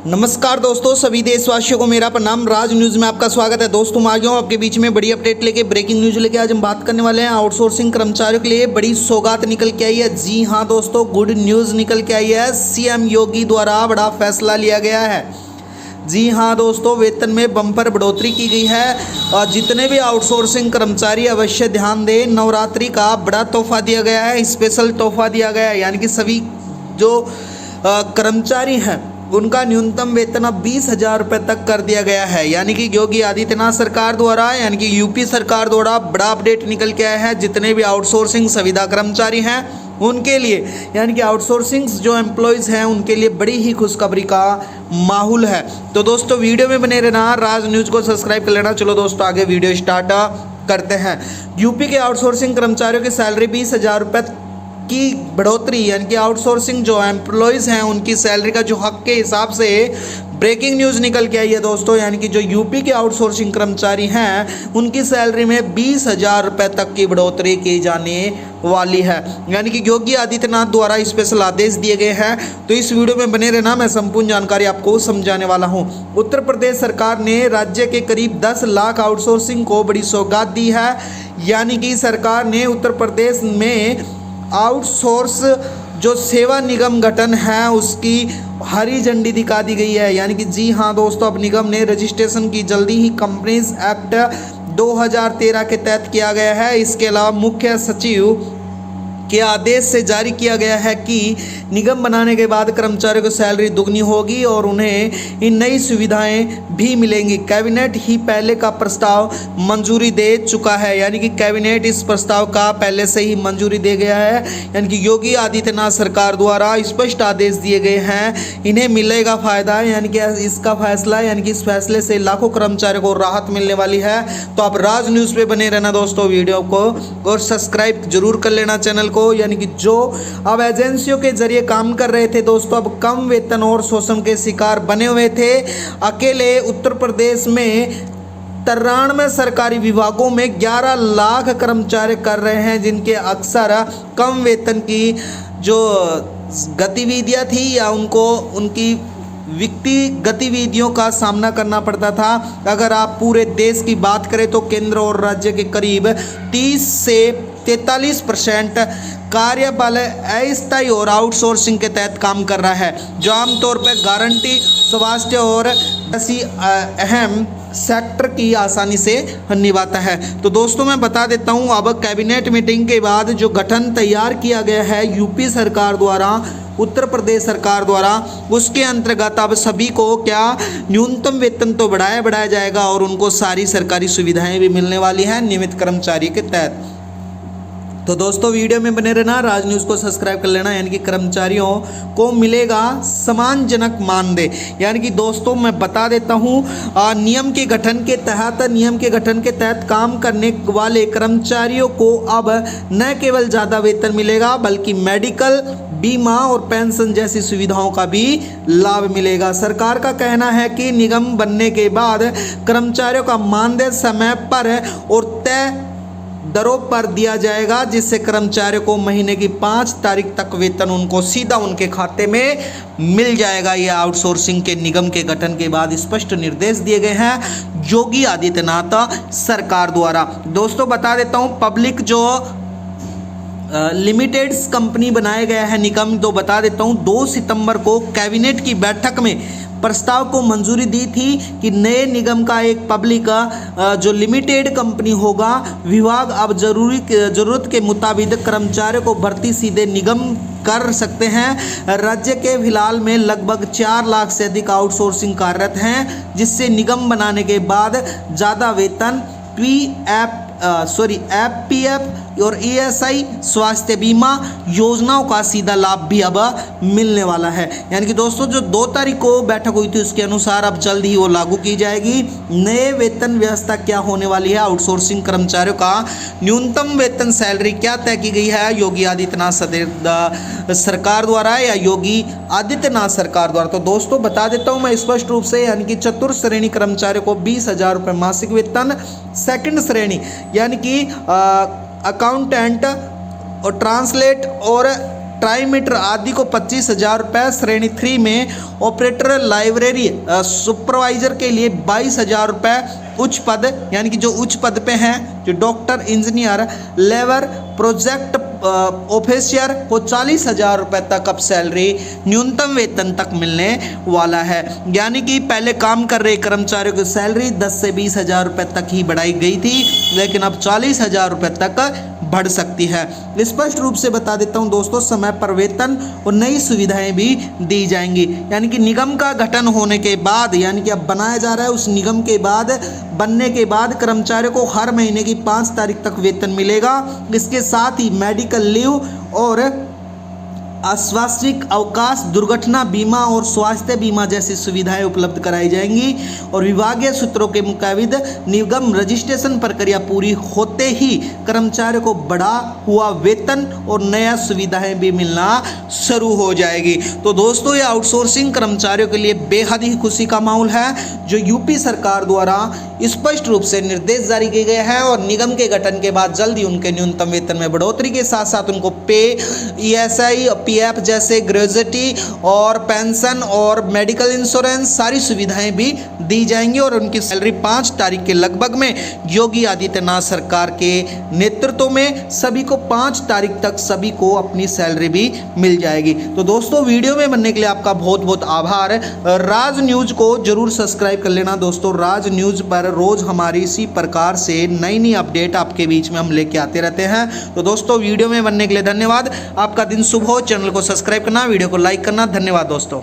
नमस्कार दोस्तों, सभी देशवासियों को मेरा प्रणाम। राज न्यूज़ में आपका स्वागत है। दोस्तों मैं आ गया हूँ आपके बीच में बड़ी अपडेट लेके, ब्रेकिंग न्यूज़ लेके। आज हम बात करने वाले हैं आउटसोर्सिंग कर्मचारियों के लिए बड़ी सौगात निकल के आई है। जी हाँ दोस्तों, गुड न्यूज़ निकल के आई है। सीएम योगी द्वारा बड़ा फैसला लिया गया है। जी हाँ दोस्तों, वेतन में बम्पर बढ़ोतरी की गई है और जितने भी आउटसोर्सिंग कर्मचारी अवश्य ध्यान दें, नवरात्रि का बड़ा तोहफा दिया गया है, स्पेशल तोहफा दिया गया है। यानी कि सभी जो कर्मचारी हैं उनका न्यूनतम वेतन अब 20,000 रुपये तक कर दिया गया है। यानी कि योगी आदित्यनाथ सरकार द्वारा, यानी कि यूपी सरकार द्वारा बड़ा अपडेट निकल के आया है। जितने भी आउटसोर्सिंग संविदा कर्मचारी हैं उनके लिए, यानी कि आउटसोर्सिंग जो एम्प्लॉयज़ हैं उनके लिए बड़ी ही खुशखबरी का माहौल है। तो दोस्तों वीडियो में बने रहना, राज न्यूज़ को सब्सक्राइब कर लेना। चलो दोस्तों आगे वीडियो स्टार्ट करते हैं। यूपी के आउटसोर्सिंग कर्मचारियों की सैलरी 20,000 रुपये की बढ़ोतरी, यानी कि आउटसोर्सिंग जो एम्प्लॉयज़ हैं उनकी सैलरी का जो हक के हिसाब से ब्रेकिंग न्यूज़ निकल के आई है दोस्तों। यानी कि जो यूपी के आउटसोर्सिंग कर्मचारी हैं उनकी सैलरी में 20,000 रुपये तक की बढ़ोतरी की जाने वाली है। यानी कि योगी आदित्यनाथ द्वारा स्पेशल आदेश दिए गए हैं। तो इस वीडियो में बने रहना, मैं संपूर्ण जानकारी आपको समझाने वाला हूं। उत्तर प्रदेश सरकार ने राज्य के करीब 10 लाख आउटसोर्सिंग को बड़ी सौगात दी है। यानी कि सरकार ने उत्तर प्रदेश में आउटसोर्स जो सेवा निगम गठन है उसकी हरी झंडी दिखा दी गई है। यानी कि जी हाँ दोस्तों, अब निगम ने रजिस्ट्रेशन की जल्दी ही कंपनीज एक्ट 2013 के तहत किया गया है। इसके अलावा मुख्य सचिव के आदेश से जारी किया गया है कि निगम बनाने के बाद कर्मचारियों की सैलरी दुगनी होगी और उन्हें इन नई सुविधाएं भी मिलेंगी। कैबिनेट ही पहले का प्रस्ताव मंजूरी दे चुका है। यानी कि कैबिनेट इस प्रस्ताव का पहले से ही मंजूरी दे गया है। यानी कि योगी आदित्यनाथ सरकार द्वारा स्पष्ट आदेश दिए गए हैं, इन्हें मिलेगा फ़ायदा। यानी कि इसका फैसला, यानी कि इस फैसले से लाखों कर्मचारियों को राहत मिलने वाली है। तो आप राज न्यूज़ पे बने रहना दोस्तों, वीडियो को और सब्सक्राइब जरूर कर लेना चैनल को। यानी कि जो अब एजेंसियों के जरिए काम कर रहे थे दोस्तों, अब कम वेतन और शोषण के शिकार बने हुए थे। अकेले उत्तर प्रदेश में 93 सरकारी विभागों में 11 लाख कर्मचारी कर रहे हैं, जिनके अक्सर कम वेतन की जो गतिविधियां थी या उनको उनकी वित्तीय गतिविधियों का सामना करना पड़ता था। अगर आप पूरे देश की बात करें तो केंद्र और राज्य के करीब 30 से 43% कार्यबल अस्थायी और आउटसोर्सिंग के तहत काम कर रहा है, जो आमतौर पर गारंटी, स्वास्थ्य और ऐसी अहम सेक्टर की आसानी से निभाता है। तो दोस्तों मैं बता देता हूं, अब कैबिनेट मीटिंग के बाद जो गठन तैयार किया गया है यूपी सरकार द्वारा, उत्तर प्रदेश सरकार द्वारा, उसके अंतर्गत अब सभी को क्या न्यूनतम वेतन तो बढ़ाया जाएगा और उनको सारी सरकारी सुविधाएं भी मिलने वाली हैं नियमित कर्मचारी के तहत। तो दोस्तों वीडियो में बने रहना, राज न्यूज़ को सब्सक्राइब कर लेना। यानी कि कर्मचारियों को मिलेगा सम्मानजनक मानदेय। यानी कि दोस्तों मैं बता देता हूं, नियम के गठन के तहत काम करने वाले कर्मचारियों को अब न केवल ज़्यादा वेतन मिलेगा बल्कि मेडिकल, बीमा और पेंशन जैसी सुविधाओं का भी लाभ मिलेगा। सरकार का कहना है कि निगम बनने के बाद कर्मचारियों का मानदेय समय पर और तय दरों पर दिया जाएगा, जिससे कर्मचारियों को महीने की 5 तारीख तक वेतन उनको सीधा उनके खाते में मिल जाएगा। ये आउटसोर्सिंग के निगम के गठन के बाद स्पष्ट निर्देश दिए गए हैं योगी आदित्यनाथ सरकार द्वारा। दोस्तों बता देता हूँ, पब्लिक जो लिमिटेड कंपनी बनाया गया है निगम, तो बता देता हूँ 2 सितंबर को कैबिनेट की बैठक में प्रस्ताव को मंजूरी दी थी कि नए निगम का एक पब्लिक जो लिमिटेड कंपनी होगा। विभाग अब जरूरत के मुताबिक कर्मचारियों को भर्ती सीधे निगम कर सकते हैं। राज्य के फिलहाल में लगभग 4 लाख से अधिक आउटसोर्सिंग कार्यरत हैं, जिससे निगम बनाने के बाद ज़्यादा वेतन, एफपीएफ और ईएसआई स्वास्थ्य बीमा योजनाओं का सीधा लाभ भी अब मिलने वाला है। यानी कि दोस्तों जो 2 तारीख को बैठक हुई थी उसके अनुसार अब जल्द ही वो लागू की जाएगी। नए वेतन व्यवस्था क्या होने वाली है, आउटसोर्सिंग कर्मचारियों का न्यूनतम वेतन सैलरी क्या तय की गई है योगी आदित्यनाथ सरकार द्वारा या योगी आदित्यनाथ सरकार द्वारा। तो दोस्तों बता देता हूँ मैं स्पष्ट रूप से, यानी कि चतुर्थ श्रेणी कर्मचारियों को 20,000 रुपये मासिक वेतन, सेकंड श्रेणी यानी कि अकाउंटेंट और ट्रांसलेट और ट्राईमीटर आदि को 25,000 रुपये, श्रेणी 3 में ऑपरेटर लाइब्रेरी सुपरवाइजर के लिए 22,000 रुपये, उच्च पद यानी कि जो उच्च पद पे हैं, जो doctor, engineer, labour, project officer को 40,000 रुपये तक अब सैलरी न्यूनतम वेतन तक मिलने वाला है। यानी कि पहले काम कर रहे कर्मचारियों की सैलरी 10 से 20,000 रुपये तक ही बढ़ाई गई थी, लेकिन अब 40,000 रुपये तक बढ़ सकती है। स्पष्ट रूप से बता देता हूं दोस्तों, समय पर वेतन और नई सुविधाएं भी दी जाएंगी। यानी कि निगम का गठन होने के बाद, यानी कि अब बनाया जा रहा है, उस निगम के बाद बनने के बाद कर्मचारियों को हर महीने की 5 तारीख तक वेतन मिलेगा। इसके साथ ही मेडिकल लीव और आश्वासनिक अवकाश, दुर्घटना बीमा और स्वास्थ्य बीमा जैसी सुविधाएं उपलब्ध कराई जाएंगी। और विभागीय सूत्रों के मुताबिक निगम रजिस्ट्रेशन प्रक्रिया पूरी होते ही कर्मचारियों को बढ़ा हुआ वेतन और नया सुविधाएं भी मिलना शुरू हो जाएगी। तो दोस्तों, ये आउटसोर्सिंग कर्मचारियों के लिए बेहद ही खुशी का माहौल है, जो यूपी सरकार द्वारा स्पष्ट रूप से निर्देश जारी किए गए हैं। और निगम के गठन के बाद जल्द ही उनके न्यूनतम वेतन में बढ़ोतरी के साथ साथ उनको पे, ESI, PF जैसे ग्रेजुएटी और पेंशन और मेडिकल इंश्योरेंस सारी सुविधाएं भी दी जाएंगी। और उनकी सैलरी 5 तारीख के लगभग में योगी आदित्यनाथ सरकार के नेतृत्व में सभी को 5 तारीख तक सभी को अपनी सैलरी भी मिल जाएगी। तो दोस्तों, वीडियो में बनने के लिए आपका बहुत बहुत आभार। राज न्यूज़ को जरूर सब्सक्राइब कर लेना दोस्तों। राज न्यूज़ पर रोज़ हमारी इसी प्रकार से नई नई अपडेट आपके बीच में हम लेके आते रहते हैं। तो दोस्तों, वीडियो में बनने के लिए धन्यवाद। आपका दिन शुभ हो। चैनल को सब्सक्राइब करना, वीडियो को लाइक करना। धन्यवाद दोस्तों।